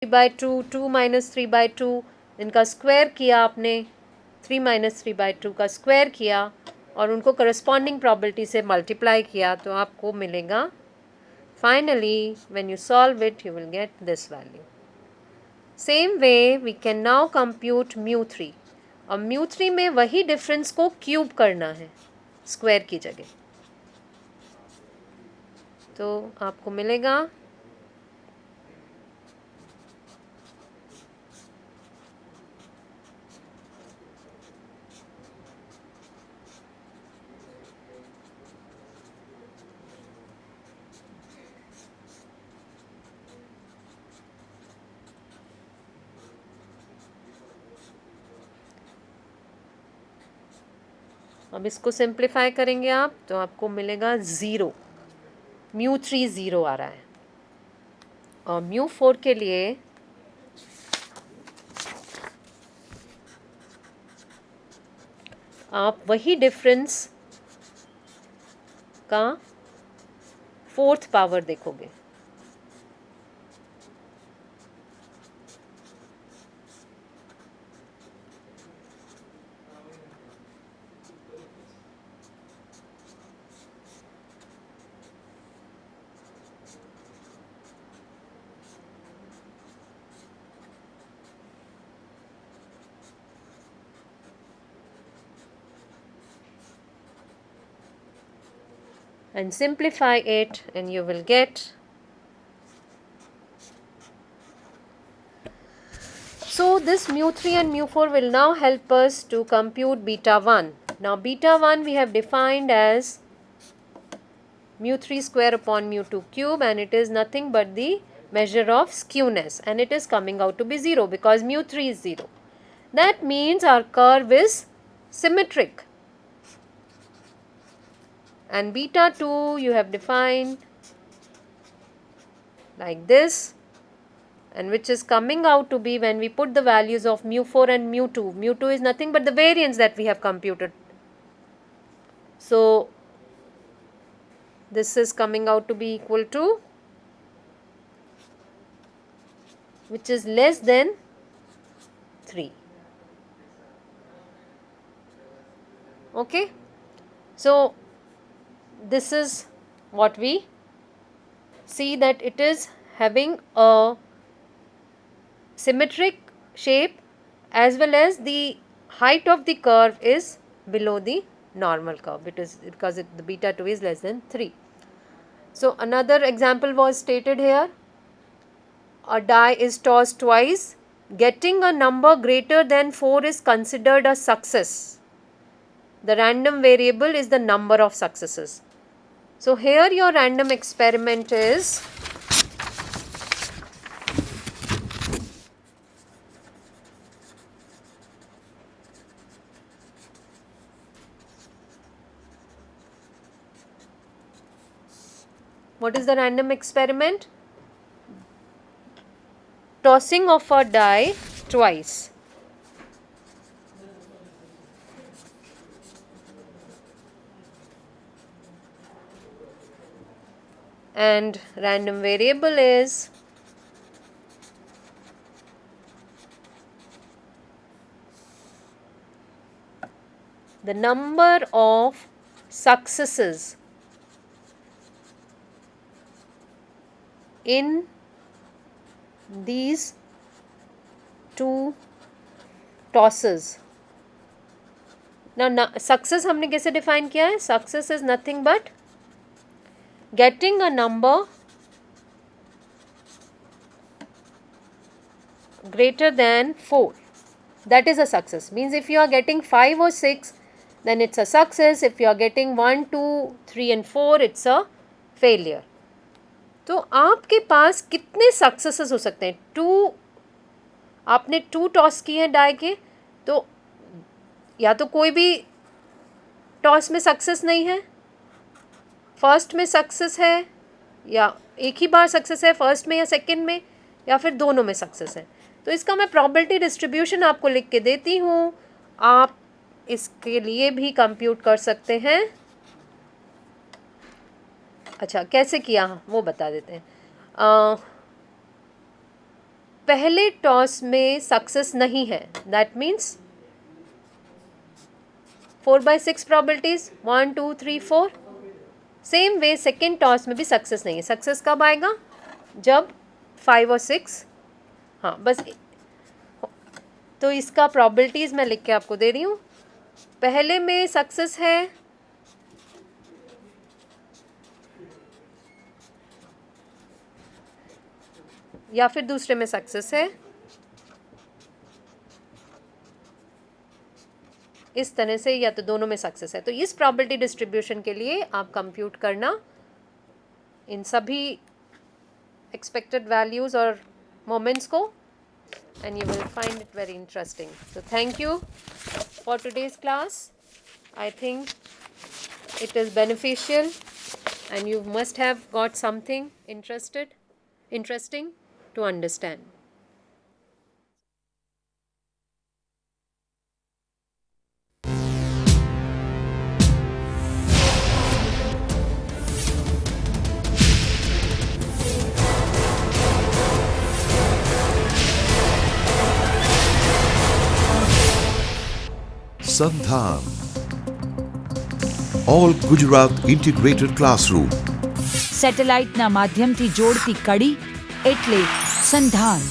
3/2, 2 - 3/2, इनका स्क्वायर किया आपने, 3 - 3/2 का स्क्वायर किया और उनको करस्पॉन्डिंग प्रॉबिलिटी से मल्टीप्लाई किया तो आपको मिलेगा finally when you solve it you will get this value. Same way we can now compute μ3 और μ3 में वही डिफरेंस को क्यूब करना है स्क्वायर की जगह. तो आपको मिलेगा अब इसको सिंप्लीफाई करेंगे आप तो आपको मिलेगा 0. μ3 0 आ रहा है और μ4 के लिए आप वही डिफरेंस का 4th पावर देखोगे. And simplify it and you will get. So this μ3 and μ4 will now help us to compute beta 1. Now beta 1 we have defined as μ3 square upon μ2 cube and it is nothing but the measure of skewness and it is coming out to be 0 because μ3 is 0. That means our curve is symmetric. And beta 2 you have defined like this and which is coming out to be when we put the values of μ4 and μ2. μ2 is nothing but the variance that we have computed. So this is coming out to be equal to which is less than 3. Okay. So this is what we see that it is having a symmetric shape as well as the height of the curve is below the normal curve. It is because the beta 2 is less than 3. So another example was stated here. A die is tossed twice. Getting a number greater than 4 is considered a success. The random variable is the number of successes. So here your random experiment is what is the random experiment? Tossing of a die twice. And random variable is the number of successes in these two tosses. Now success हमने कैसे define किया है? Success is nothing but getting a number greater than 4. That is a success. Means if you are getting 5 or 6 then it's a success. If you are getting 1, 2, 3 and 4 it's a failure. तो आपके पास कितने successes हो सकते हैं? 2 आपने 2 toss किए हैं die के तो या तो कोई भी टॉस में सक्सेस नहीं है, फर्स्ट में सक्सेस है या एक ही बार सक्सेस है फर्स्ट में या सेकंड में या फिर दोनों में सक्सेस है. तो इसका मैं प्रोबेबिलिटी डिस्ट्रीब्यूशन आपको लिख के देती हूँ, आप इसके लिए भी कंप्यूट कर सकते हैं. अच्छा कैसे किया वो बता देते हैं. पहले टॉस में सक्सेस नहीं है, that means 4/6 probabilities 1 2 3 4. Same way second toss में भी सक्सेस नहीं है. सक्सेस कब आएगा? जब 5 और 6. हाँ बस, तो इसका probabilities मैं लिख के आपको दे रही हूँ. पहले में सक्सेस है या फिर दूसरे में सक्सेस है, इस तरह से, या तो दोनों में सक्सेस है. तो इस probability डिस्ट्रीब्यूशन के लिए आप कंप्यूट करना इन सभी एक्सपेक्टेड वैल्यूज़ और मोमेंट्स को, and you will find it very interesting. So thank you for today's class. I think it is beneficial and you must have got something interesting to understand. Sandhan. All Gujarat Integrated Classroom. સેટેલાઇટના માધ્યમથી જોડતી કડી એટલે સંધાન.